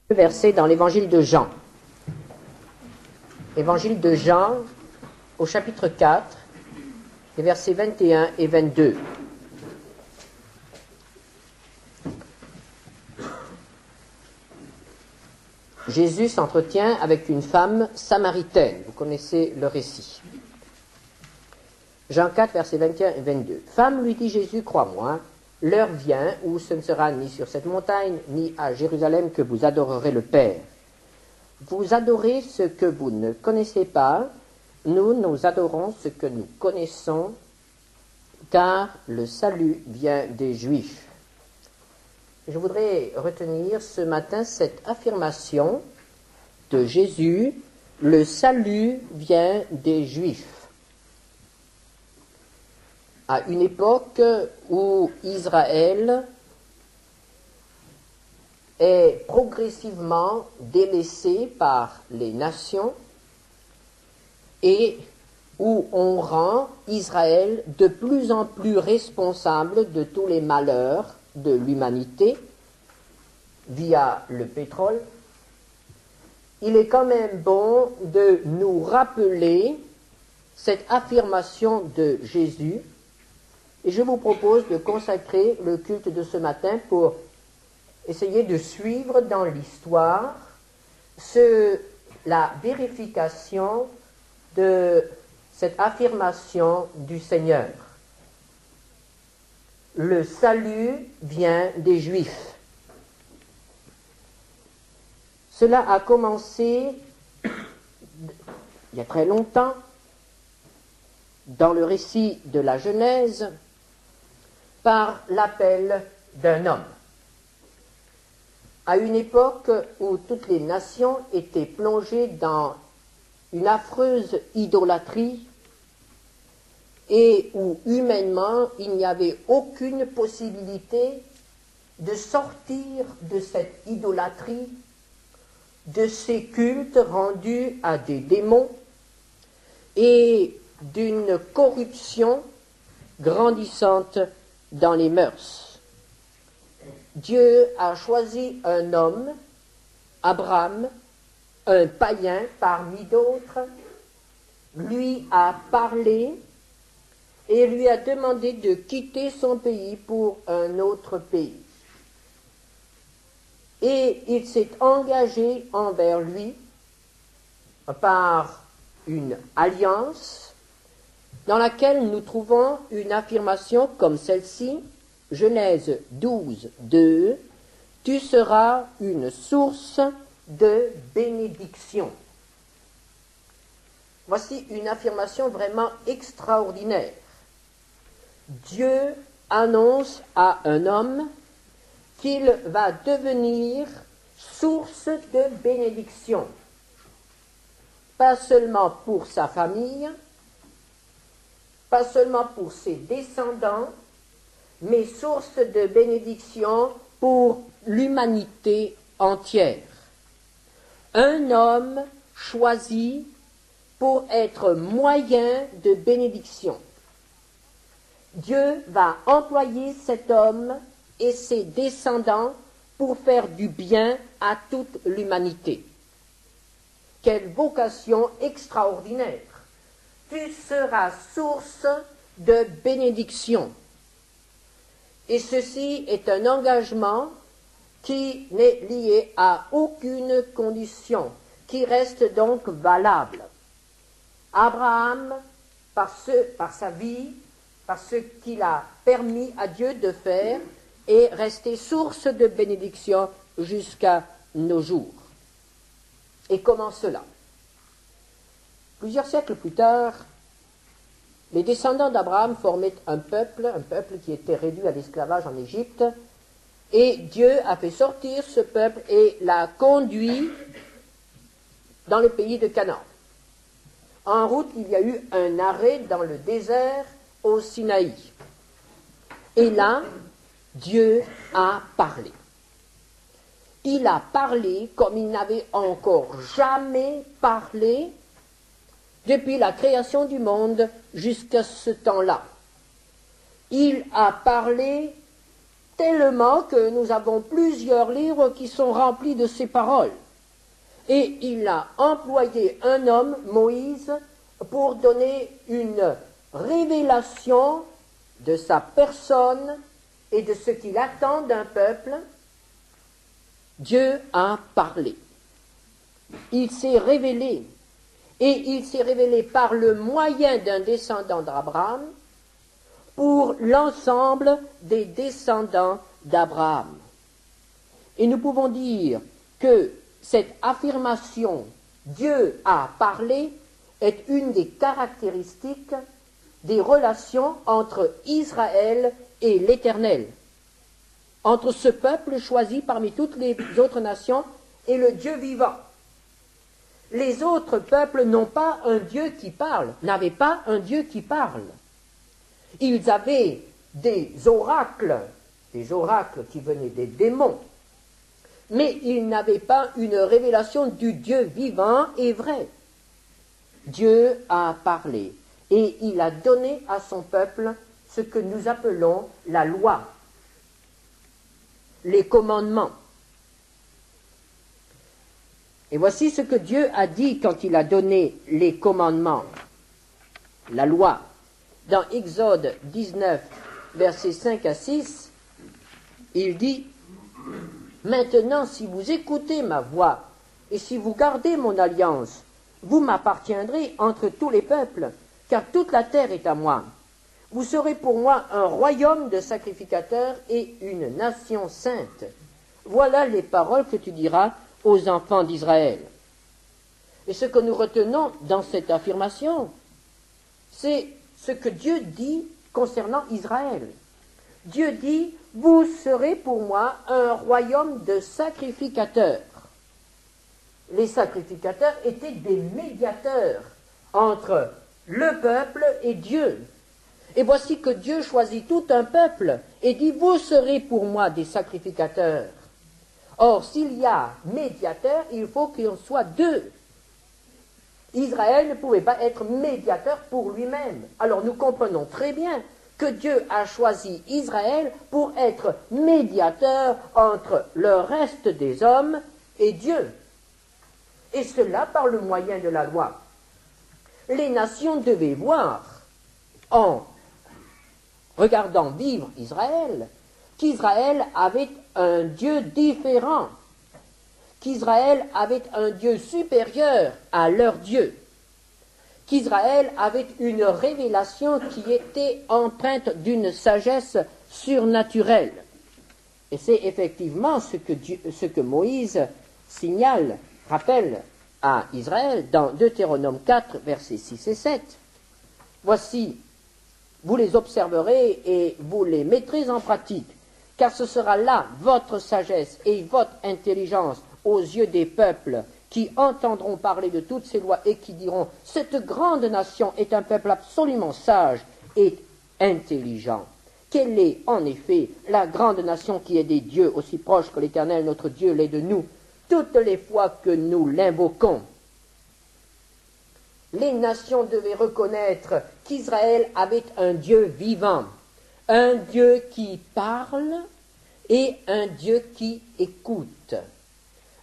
Verset dans l'évangile de Jean. Évangile de Jean, au chapitre 4, les versets 21 et 22. Jésus s'entretient avec une femme samaritaine. Vous connaissez le récit. Jean 4, versets 21 et 22. Femme, lui dit Jésus, crois-moi, l'heure vient où ce ne sera ni sur cette montagne, ni à Jérusalem que vous adorerez le Père. Vous adorez ce que vous ne connaissez pas, nous adorons ce que nous connaissons, car le salut vient des Juifs. Je voudrais retenir ce matin cette affirmation de Jésus, le salut vient des Juifs. À une époque où Israël est progressivement délaissé par les nations et où on rend Israël de plus en plus responsable de tous les malheurs de l'humanité via le pétrole, il est quand même bon de nous rappeler cette affirmation de Jésus. Et je vous propose de consacrer le culte de ce matin pour essayer de suivre dans l'histoire la vérification de cette affirmation du Seigneur. Le salut vient des Juifs. Cela a commencé il y a très longtemps dans le récit de la Genèse par l'appel d'un homme. À une époque où toutes les nations étaient plongées dans une affreuse idolâtrie et où humainement il n'y avait aucune possibilité de sortir de cette idolâtrie, de ces cultes rendus à des démons et d'une corruption grandissante dans les mœurs. Dieu a choisi un homme, Abraham, un païen parmi d'autres, lui a parlé et lui a demandé de quitter son pays pour un autre pays. Et il s'est engagé envers lui par une alliance dans laquelle nous trouvons une affirmation comme celle-ci, Genèse 12, 2, « Tu seras une source de bénédiction ». Voici une affirmation vraiment extraordinaire. Dieu annonce à un homme qu'il va devenir source de bénédiction, pas seulement pour sa famille, pas seulement pour ses descendants, mais source de bénédiction pour l'humanité entière. Un homme choisi pour être moyen de bénédiction. Dieu va employer cet homme et ses descendants pour faire du bien à toute l'humanité. Quelle vocation extraordinaire! Tu seras source de bénédiction. Et ceci est un engagement qui n'est lié à aucune condition, qui reste donc valable. Abraham, par sa vie, par ce qu'il a permis à Dieu de faire, est resté source de bénédiction jusqu'à nos jours. Et comment cela? Plusieurs siècles plus tard, les descendants d'Abraham formaient un peuple qui était réduit à l'esclavage en Égypte, et Dieu a fait sortir ce peuple et l'a conduit dans le pays de Canaan. En route, il y a eu un arrêt dans le désert au Sinaï. Et là, Dieu a parlé. Il a parlé comme il n'avait encore jamais parlé depuis la création du monde jusqu'à ce temps-là. Il a parlé tellement que nous avons plusieurs livres qui sont remplis de ces paroles. Et il a employé un homme, Moïse, pour donner une révélation de sa personne et de ce qu'il attend d'un peuple. Dieu a parlé. Il s'est révélé. Et il s'est révélé par le moyen d'un descendant d'Abraham pour l'ensemble des descendants d'Abraham. Et nous pouvons dire que cette affirmation « Dieu a parlé » est une des caractéristiques des relations entre Israël et l'Éternel, entre ce peuple choisi parmi toutes les autres nations et le Dieu vivant. Les autres peuples n'ont pas un Dieu qui parle, n'avaient pas un Dieu qui parle. Ils avaient des oracles qui venaient des démons, mais ils n'avaient pas une révélation du Dieu vivant et vrai. Dieu a parlé et il a donné à son peuple ce que nous appelons la loi, les commandements. Et voici ce que Dieu a dit quand il a donné les commandements, la loi. Dans Exode 19, versets 5 à 6, il dit « Maintenant, si vous écoutez ma voix et si vous gardez mon alliance, vous m'appartiendrez entre tous les peuples, car toute la terre est à moi. Vous serez pour moi un royaume de sacrificateurs et une nation sainte. Voilà les paroles que tu diras aux enfants d'Israël. » Et ce que nous retenons dans cette affirmation, c'est ce que Dieu dit concernant Israël. Dieu dit, vous serez pour moi un royaume de sacrificateurs. Les sacrificateurs étaient des médiateurs entre le peuple et Dieu. Et voici que Dieu choisit tout un peuple et dit, vous serez pour moi des sacrificateurs. Or, s'il y a médiateur, il faut qu'il en soit deux. Israël ne pouvait pas être médiateur pour lui-même. Alors nous comprenons très bien que Dieu a choisi Israël pour être médiateur entre le reste des hommes et Dieu. Et cela par le moyen de la loi. Les nations devaient voir, en regardant vivre Israël, qu'Israël avait un Dieu différent, qu'Israël avait un Dieu supérieur à leur Dieu, qu'Israël avait une révélation qui était empreinte d'une sagesse surnaturelle. Et c'est effectivement ce que Moïse signale, rappelle à Israël dans Deutéronome 4, versets 6 et 7. Voici, vous les observerez et vous les mettrez en pratique, car ce sera là votre sagesse et votre intelligence aux yeux des peuples qui entendront parler de toutes ces lois et qui diront « Cette grande nation est un peuple absolument sage et intelligent. Quelle est en effet la grande nation qui est des dieux aussi proche que l'Éternel notre Dieu l'est de nous, toutes les fois que nous l'invoquons ?» Les nations devaient reconnaître qu'Israël avait un Dieu vivant, un Dieu qui parle et un Dieu qui écoute,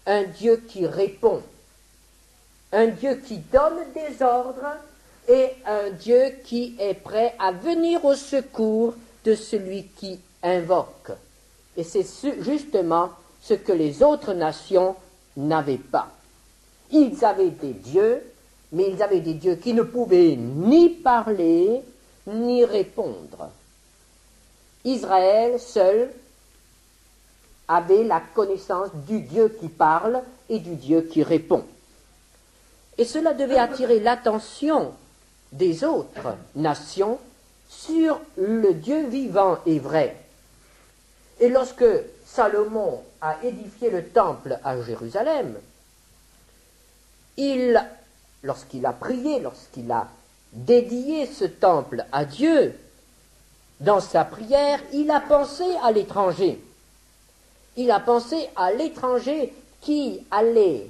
un Dieu qui répond, un Dieu qui donne des ordres et un Dieu qui est prêt à venir au secours de celui qui invoque. Et c'est justement ce que les autres nations n'avaient pas. Ils avaient des dieux, mais ils avaient des dieux qui ne pouvaient ni parler, ni répondre. Israël seul avait la connaissance du Dieu qui parle et du Dieu qui répond. Et cela devait attirer l'attention des autres nations sur le Dieu vivant et vrai. Et lorsque Salomon a édifié le temple à Jérusalem, lorsqu'il a prié, lorsqu'il a dédié ce temple à Dieu, dans sa prière, il a pensé à l'étranger. Il a pensé à l'étranger qui allait,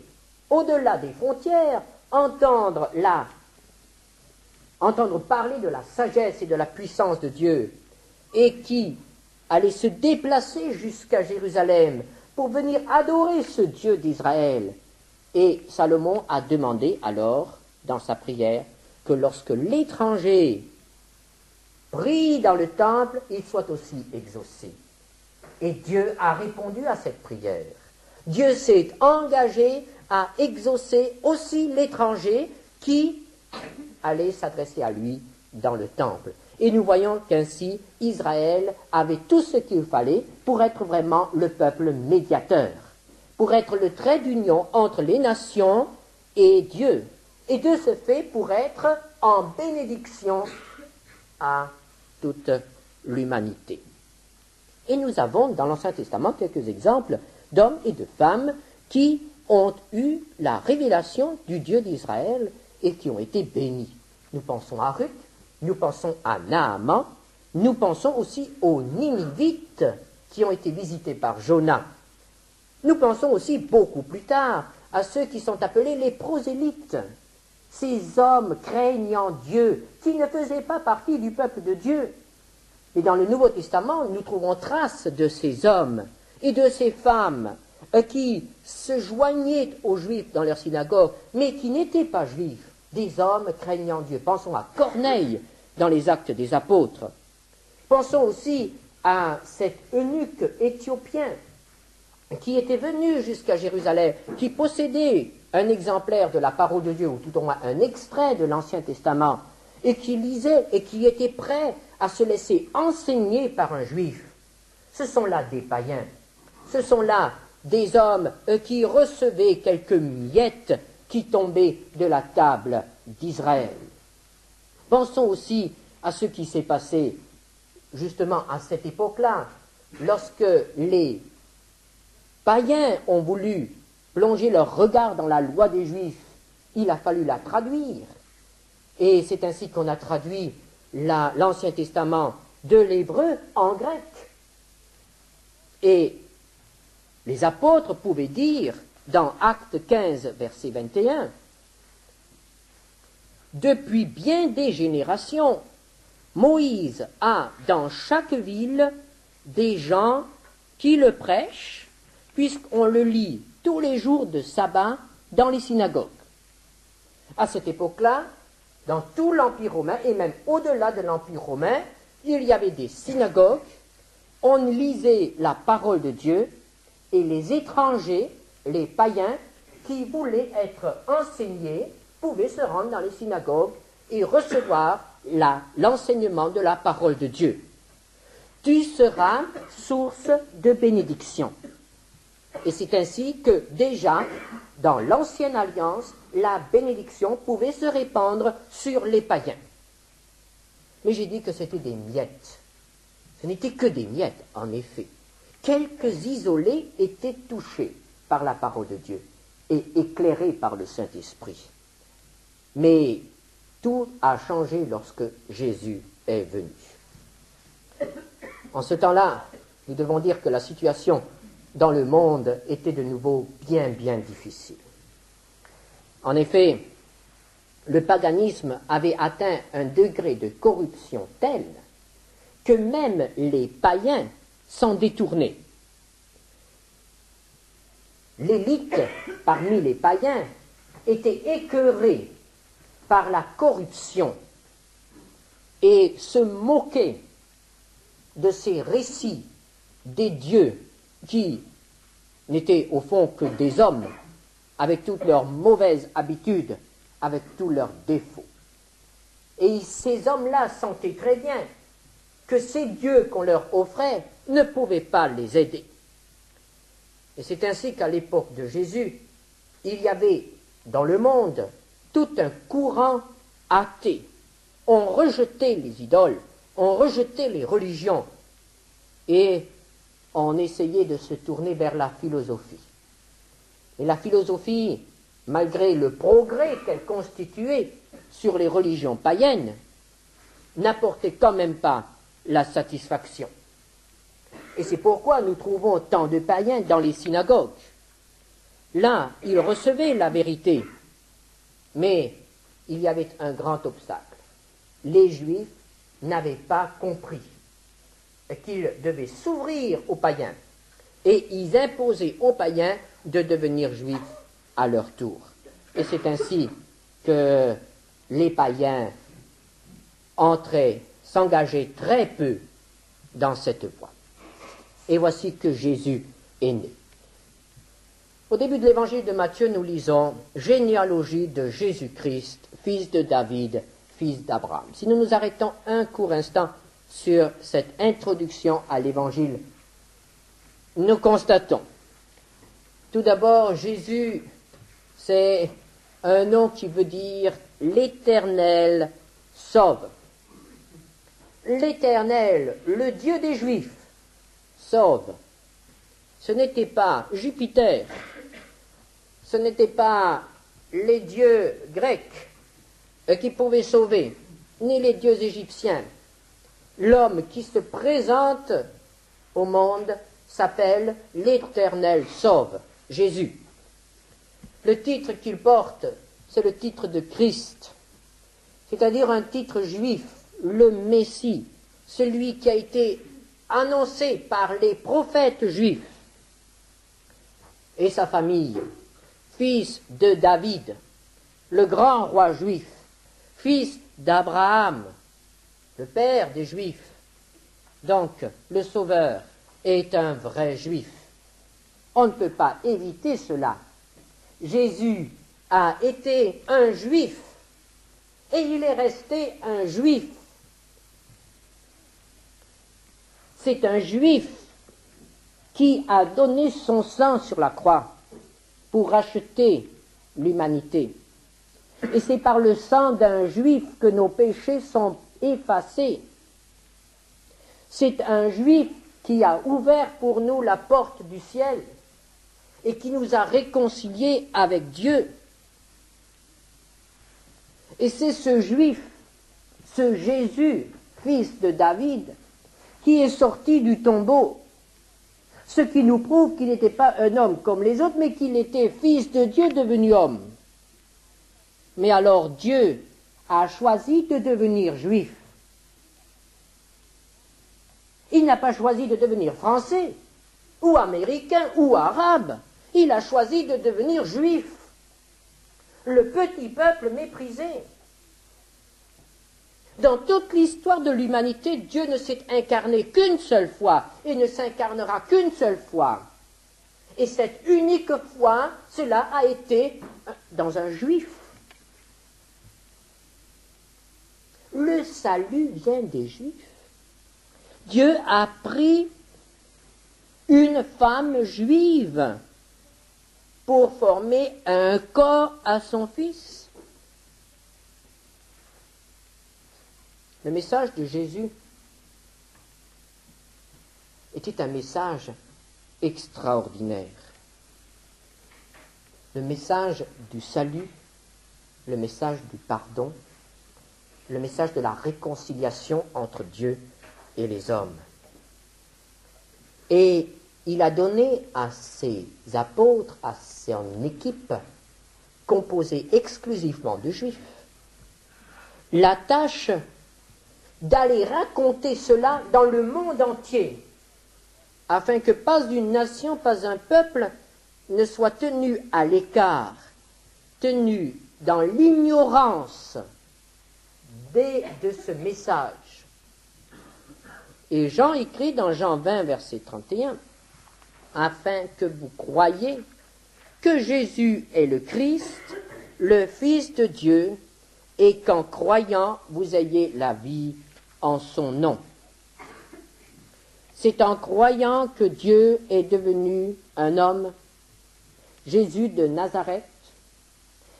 au-delà des frontières, entendre parler de la sagesse et de la puissance de Dieu, et qui allaient se déplacer jusqu'à Jérusalem pour venir adorer ce Dieu d'Israël. Et Salomon a demandé alors, dans sa prière, que lorsque l'étranger prie dans le temple, il soit aussi exaucé. Et Dieu a répondu à cette prière. Dieu s'est engagé à exaucer aussi l'étranger qui allait s'adresser à lui dans le temple. Et nous voyons qu'ainsi Israël avait tout ce qu'il fallait pour être vraiment le peuple médiateur, pour être le trait d'union entre les nations et Dieu, et de ce fait pour être en bénédiction à toute l'humanité. Et nous avons dans l'Ancien Testament quelques exemples d'hommes et de femmes qui ont eu la révélation du Dieu d'Israël et qui ont été bénis. Nous pensons à Ruth, nous pensons à Naaman, nous pensons aussi aux Ninivites qui ont été visités par Jonas. Nous pensons aussi beaucoup plus tard à ceux qui sont appelés les prosélytes, ces hommes craignant Dieu, qui ne faisaient pas partie du peuple de Dieu. Et dans le Nouveau Testament, nous trouvons trace de ces hommes et de ces femmes qui se joignaient aux Juifs dans leur synagogue, mais qui n'étaient pas juifs, des hommes craignant Dieu. Pensons à Corneille dans les Actes des Apôtres. Pensons aussi à cet eunuque éthiopien qui était venu jusqu'à Jérusalem, qui possédait un exemplaire de la parole de Dieu, ou tout au moins un extrait de l'Ancien Testament, et qui lisait et qui était prêt à se laisser enseigner par un juif. Ce sont là des païens, ce sont là des hommes qui recevaient quelques miettes qui tombaient de la table d'Israël. Pensons aussi à ce qui s'est passé justement à cette époque-là, lorsque les païens ont voulu plonger leur regard dans la loi des Juifs, il a fallu la traduire. Et c'est ainsi qu'on a traduit l'Ancien Testament de l'hébreu en grec. Et les apôtres pouvaient dire, dans Actes 15, verset 21, « Depuis bien des générations, Moïse a dans chaque ville des gens qui le prêchent, puisqu'on le lit tous les jours de sabbat dans les synagogues. » À cette époque-là, dans tout l'Empire romain, et même au-delà de l'Empire romain, il y avait des synagogues, on lisait la parole de Dieu, et les étrangers, les païens, qui voulaient être enseignés, pouvaient se rendre dans les synagogues et recevoir l'enseignement de la parole de Dieu. Tu seras source de bénédiction. Et c'est ainsi que déjà, dans l'Ancienne Alliance, la bénédiction pouvait se répandre sur les païens. Mais j'ai dit que c'était des miettes. Ce n'était que des miettes, en effet. Quelques isolés étaient touchés par la parole de Dieu et éclairés par le Saint-Esprit. Mais tout a changé lorsque Jésus est venu. En ce temps-là, nous devons dire que la situation dans le monde était de nouveau bien difficile. En effet, le paganisme avait atteint un degré de corruption tel que même les païens s'en détournaient. L'élite parmi les païens était écœurée par la corruption et se moquait de ces récits des dieux qui n'étaient au fond que des hommes, avec toutes leurs mauvaises habitudes, avec tous leurs défauts. Et ces hommes-là sentaient très bien que ces dieux qu'on leur offrait ne pouvaient pas les aider. Et c'est ainsi qu'à l'époque de Jésus, il y avait dans le monde tout un courant athée. On rejetait les idoles, on rejetait les religions, et on essayait de se tourner vers la philosophie. Et la philosophie, malgré le progrès qu'elle constituait sur les religions païennes, n'apportait quand même pas la satisfaction. Et c'est pourquoi nous trouvons tant de païens dans les synagogues. Là, ils recevaient la vérité, mais il y avait un grand obstacle. Les Juifs n'avaient pas compris. qu'ils devaient s'ouvrir aux païens et ils imposaient aux païens de devenir juifs à leur tour. Et c'est ainsi que les païens entraient, s'engageaient très peu dans cette voie. Et voici que Jésus est né. Au début de l'évangile de Matthieu, nous lisons « Généalogie de Jésus-Christ, fils de David, fils d'Abraham ». Si nous nous arrêtons un court instant sur cette introduction à l'évangile, nous constatons tout d'abord Jésus, c'est un nom qui veut dire « l'Éternel sauve ». L'Éternel, le Dieu des Juifs, sauve. Ce n'était pas Jupiter, ce n'était pas les dieux grecs qui pouvaient sauver, ni les dieux égyptiens. L'homme qui se présente au monde s'appelle l'Éternel sauve, Jésus. Le titre qu'il porte, c'est le titre de Christ, c'est-à-dire un titre juif, le Messie, celui qui a été annoncé par les prophètes juifs. Et sa famille, fils de David, le grand roi juif, fils d'Abraham, le père des Juifs. Donc, le Sauveur est un vrai Juif. On ne peut pas éviter cela. Jésus a été un Juif et il est resté un Juif. C'est un Juif qui a donné son sang sur la croix pour racheter l'humanité. Et c'est par le sang d'un Juif que nos péchés sont effacés. C'est un Juif qui a ouvert pour nous la porte du ciel et qui nous a réconciliés avec Dieu. Et c'est ce Juif, ce Jésus, fils de David, qui est sorti du tombeau, ce qui nous prouve qu'il n'était pas un homme comme les autres, mais qu'il était fils de Dieu devenu homme. Mais alors Dieu a choisi de devenir juif. Il n'a pas choisi de devenir français, ou américain, ou arabe. Il a choisi de devenir juif, le petit peuple méprisé. Dans toute l'histoire de l'humanité, Dieu ne s'est incarné qu'une seule fois et ne s'incarnera qu'une seule fois. Et cette unique fois, cela a été dans un juif. Le salut vient des Juifs. Dieu a pris une femme juive pour former un corps à son Fils. Le message de Jésus était un message extraordinaire. Le message du salut, le message du pardon, le message de la réconciliation entre Dieu et les hommes. Et il a donné à ses apôtres, à son équipe, composée exclusivement de Juifs, la tâche d'aller raconter cela dans le monde entier, afin que pas une nation, pas un peuple ne soit tenu à l'écart, tenu dans l'ignorance de ce message. Et Jean écrit dans Jean 20, verset 31, « Afin que vous croyiez que Jésus est le Christ, le Fils de Dieu, et qu'en croyant, vous ayez la vie en son nom. » C'est en croyant que Dieu est devenu un homme, Jésus de Nazareth.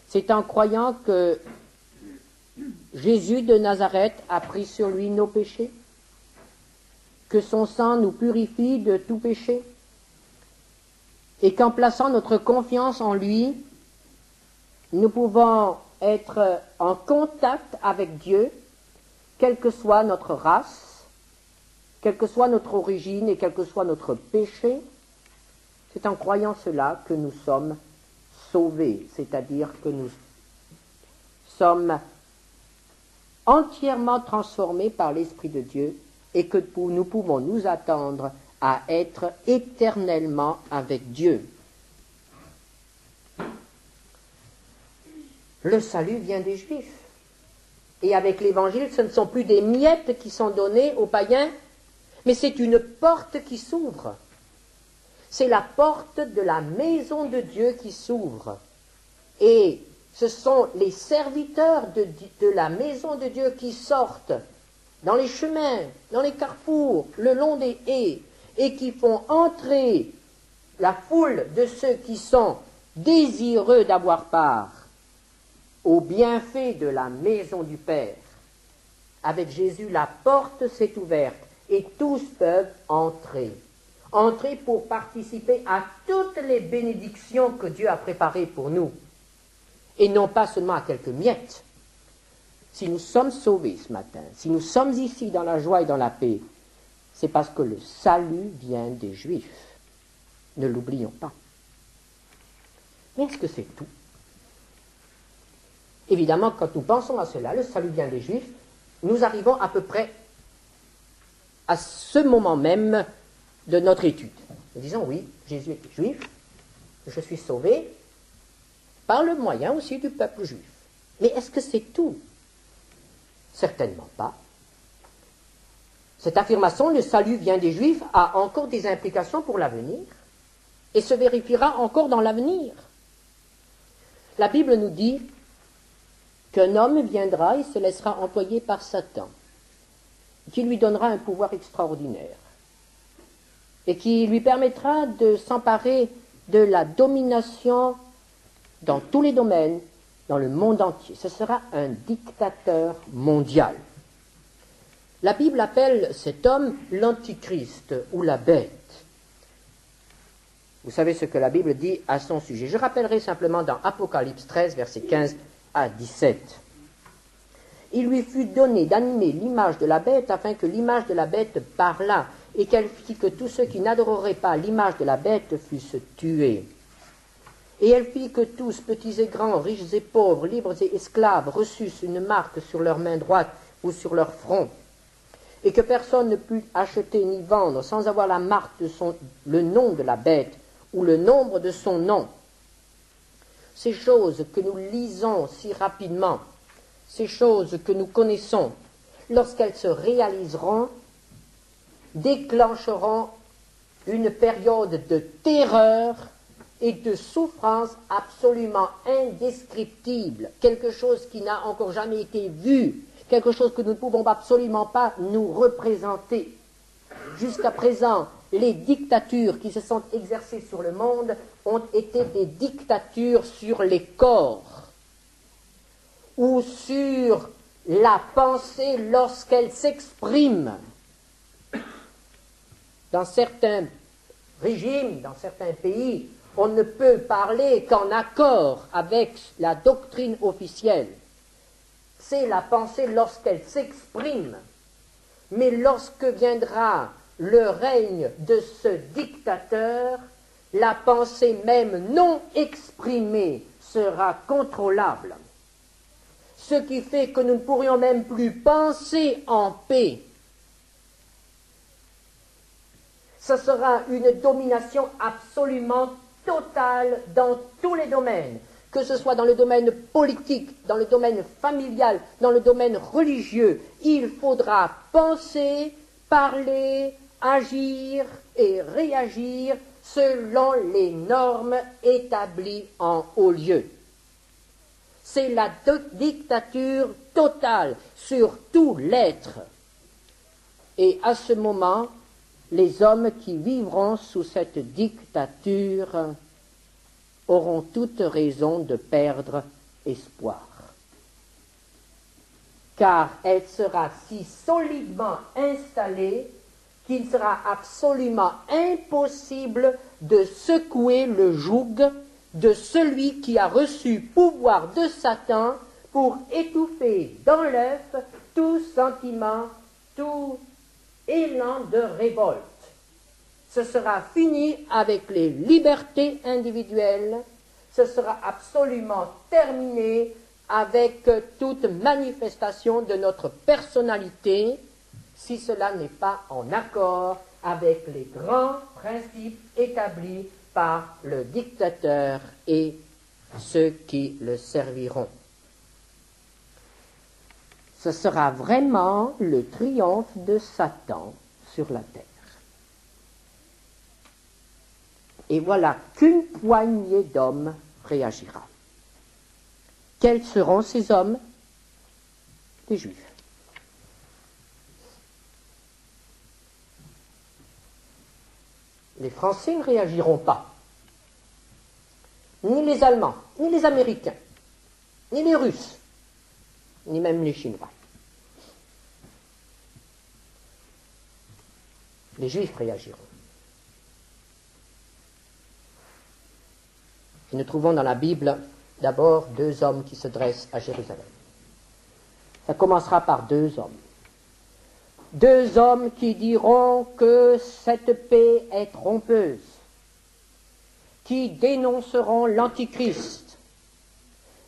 C'est en croyant que Jésus de Nazareth a pris sur lui nos péchés, que son sang nous purifie de tout péché, et qu'en plaçant notre confiance en lui, nous pouvons être en contact avec Dieu, quelle que soit notre race, quelle que soit notre origine et quel que soit notre péché. C'est en croyant cela que nous sommes sauvés, c'est-à-dire que nous sommes entièrement transformés par l'Esprit de Dieu et que nous pouvons nous attendre à être éternellement avec Dieu. Le salut vient des Juifs. Et avec l'Évangile, ce ne sont plus des miettes qui sont données aux païens, mais c'est une porte qui s'ouvre. C'est la porte de la maison de Dieu qui s'ouvre. Et ce sont les serviteurs de la maison de Dieu qui sortent dans les chemins, dans les carrefours, le long des haies, et qui font entrer la foule de ceux qui sont désireux d'avoir part au bienfait de la maison du Père. Avec Jésus, la porte s'est ouverte et tous peuvent entrer. Entrer pour participer à toutes les bénédictions que Dieu a préparées pour nous. Et non pas seulement à quelques miettes. Si nous sommes sauvés ce matin, si nous sommes ici dans la joie et dans la paix, c'est parce que le salut vient des Juifs. Ne l'oublions pas. Mais est-ce que c'est tout? Évidemment, quand nous pensons à cela, le salut vient des Juifs, nous arrivons à peu près à ce moment même de notre étude. Nous disons, oui, Jésus était juif, je suis sauvé par le moyen aussi du peuple juif. Mais est-ce que c'est tout? Certainement pas. Cette affirmation, le salut vient des Juifs, a encore des implications pour l'avenir et se vérifiera encore dans l'avenir. La Bible nous dit qu'un homme viendra et se laissera employer par Satan, qui lui donnera un pouvoir extraordinaire et qui lui permettra de s'emparer de la domination dans tous les domaines, dans le monde entier. Ce sera un dictateur mondial. La Bible appelle cet homme l'Antichrist ou la bête. Vous savez ce que la Bible dit à son sujet. Je rappellerai simplement dans Apocalypse 13, versets 15 à 17. Il lui fut donné d'animer l'image de la bête afin que l'image de la bête parlât et qu'elle fit que tous ceux qui n'adoreraient pas l'image de la bête fussent tués. Et elle fit que tous, petits et grands, riches et pauvres, libres et esclaves, reçussent une marque sur leur main droite ou sur leur front, et que personne ne put acheter ni vendre sans avoir la marque de le nom de la bête ou le nombre de son nom. Ces choses que nous lisons si rapidement, ces choses que nous connaissons, lorsqu'elles se réaliseront, déclencheront une période de terreur et de souffrance absolument indescriptible, quelque chose qui n'a encore jamais été vu, quelque chose que nous ne pouvons absolument pas nous représenter. Jusqu'à présent, les dictatures qui se sont exercées sur le monde ont été des dictatures sur les corps ou sur la pensée lorsqu'elle s'exprime. Dans certains régimes, dans certains pays, on ne peut parler qu'en accord avec la doctrine officielle. C'est la pensée lorsqu'elle s'exprime. Mais lorsque viendra le règne de ce dictateur, la pensée même non exprimée sera contrôlable. Ce qui fait que nous ne pourrions même plus penser en paix. Ce sera une domination absolument totale dans tous les domaines, que ce soit dans le domaine politique, dans le domaine familial, dans le domaine religieux. Il faudra penser, parler, agir et réagir selon les normes établies en haut lieu. C'est la dictature totale sur tout l'être. Et à ce moment, les hommes qui vivront sous cette dictature auront toute raison de perdre espoir. Car elle sera si solidement installée qu'il sera absolument impossible de secouer le joug de celui qui a reçu pouvoir de Satan pour étouffer dans l'œuf tout sentiment, tout élan de révolte. Ce sera fini avec les libertés individuelles, ce sera absolument terminé avec toute manifestation de notre personnalité, si cela n'est pas en accord avec les grands principes établis par le dictateur et ceux qui le serviront. Ce sera vraiment le triomphe de Satan sur la terre. Et voilà qu'une poignée d'hommes réagira. Quels seront ces hommes? Les Juifs. Les Français ne réagiront pas, ni les Allemands, ni les Américains, ni les Russes, ni même les Chinois. Les Juifs réagiront. Et nous trouvons dans la Bible d'abord deux hommes qui se dressent à Jérusalem. Ça commencera par deux hommes. Deux hommes qui diront que cette paix est trompeuse, qui dénonceront l'Antichrist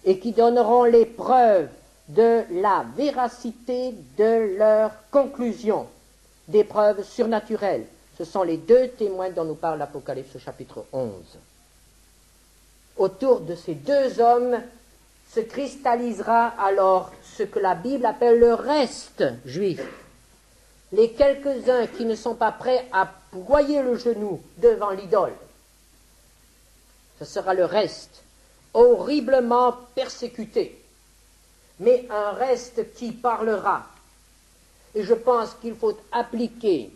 et qui donneront les preuves de la véracité de leurs conclusions, des preuves surnaturelles. Ce sont les deux témoins dont nous parle l'Apocalypse chapitre 11. Autour de ces deux hommes se cristallisera alors ce que la Bible appelle le reste juif. Les quelques-uns qui ne sont pas prêts à ployer le genou devant l'idole. Ce sera le reste, horriblement persécuté, mais un reste qui parlera. Et je pense qu'il faut appliquer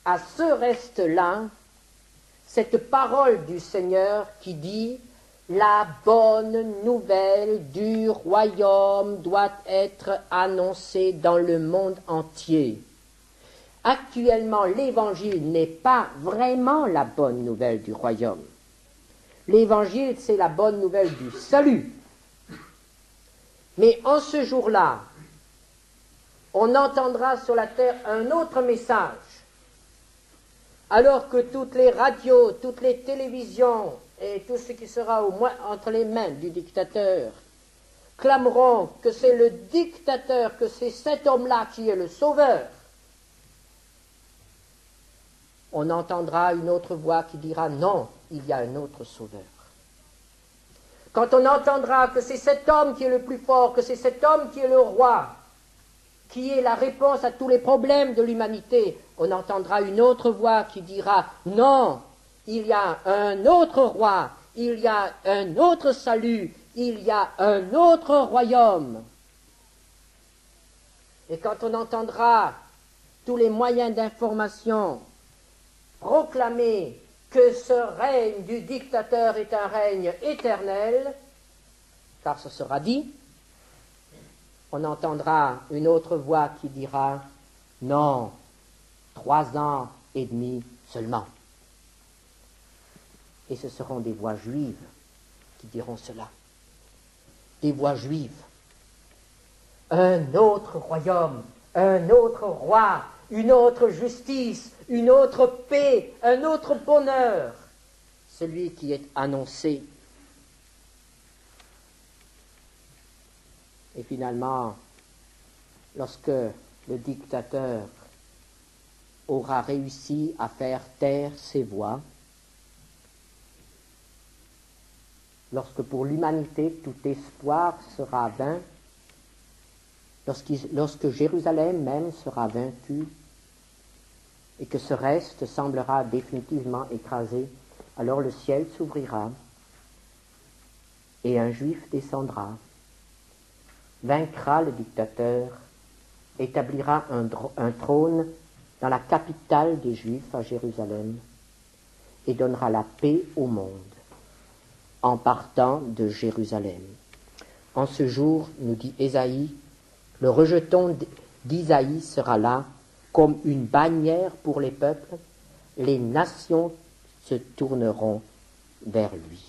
à ce reste-là cette parole du Seigneur qui dit « La bonne nouvelle du royaume doit être annoncée dans le monde entier. » Actuellement, l'Évangile n'est pas vraiment la bonne nouvelle du royaume. L'Évangile, c'est la bonne nouvelle du salut. Mais en ce jour-là, on entendra sur la terre un autre message. Alors que toutes les radios, toutes les télévisions et tout ce qui sera au moins entre les mains du dictateur clameront que c'est le dictateur, que c'est cet homme-là qui est le sauveur, on entendra une autre voix qui dira non, il y a un autre sauveur. Quand on entendra que c'est cet homme qui est le plus fort, que c'est cet homme qui est le roi, qui est la réponse à tous les problèmes de l'humanité, on entendra une autre voix qui dira « Non, il y a un autre roi, il y a un autre salut, il y a un autre royaume. » Et quand on entendra tous les moyens d'information proclamer que ce règne du dictateur est un règne éternel, car ce sera dit, on entendra une autre voix qui dira « Non, 3 ans et demi seulement. » Et ce seront des voix juives qui diront cela. Des voix juives. Un autre royaume, un autre roi, une autre justice, une autre paix, un autre bonheur. Celui qui est annoncé. Et finalement, lorsque le dictateur aura réussi à faire taire ses voix, lorsque pour l'humanité tout espoir sera vain, lorsque Jérusalem même sera vaincue, et que ce reste semblera définitivement écrasé, alors le ciel s'ouvrira, et un juif descendra, vaincra le dictateur, établira un trône dans la capitale des Juifs à Jérusalem, et donnera la paix au monde, en partant de Jérusalem. En ce jour, nous dit Ésaïe, le rejeton d'Isaïe sera là comme une bannière pour les peuples, les nations se tourneront vers lui.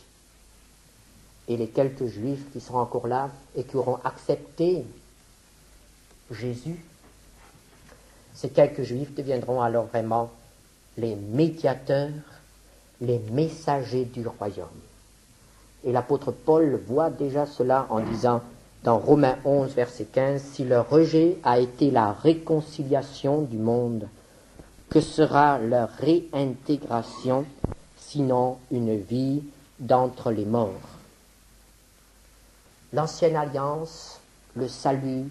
Et les quelques juifs qui seront encore là et qui auront accepté Jésus, ces quelques juifs deviendront alors vraiment les médiateurs, les messagers du royaume. Et l'apôtre Paul voit déjà cela en disant dans Romains 11, verset 15, si leur rejet a été la réconciliation du monde, que sera leur réintégration, sinon une vie d'entre les morts? L'ancienne alliance, le salut,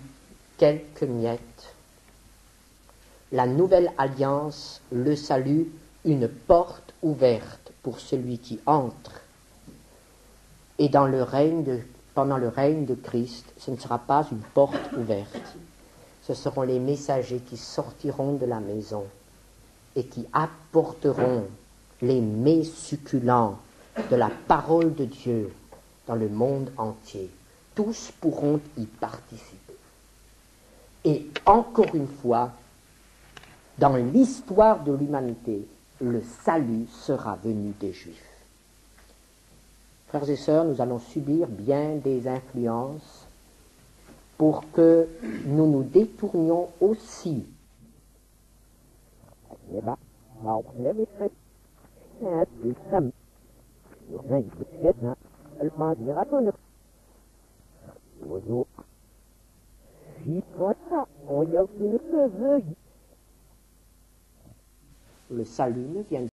quelques miettes. La nouvelle alliance, le salut, une porte ouverte pour celui qui entre. Et pendant le règne de Christ, ce ne sera pas une porte ouverte. Ce seront les messagers qui sortiront de la maison et qui apporteront les mets succulents de la parole de Dieu dans le monde entier. Tous pourront y participer. Et encore une fois, dans l'histoire de l'humanité, le salut sera venu des Juifs. Frères et sœurs, nous allons subir bien des influences pour que nous nous détournions aussi. Le salut ne vient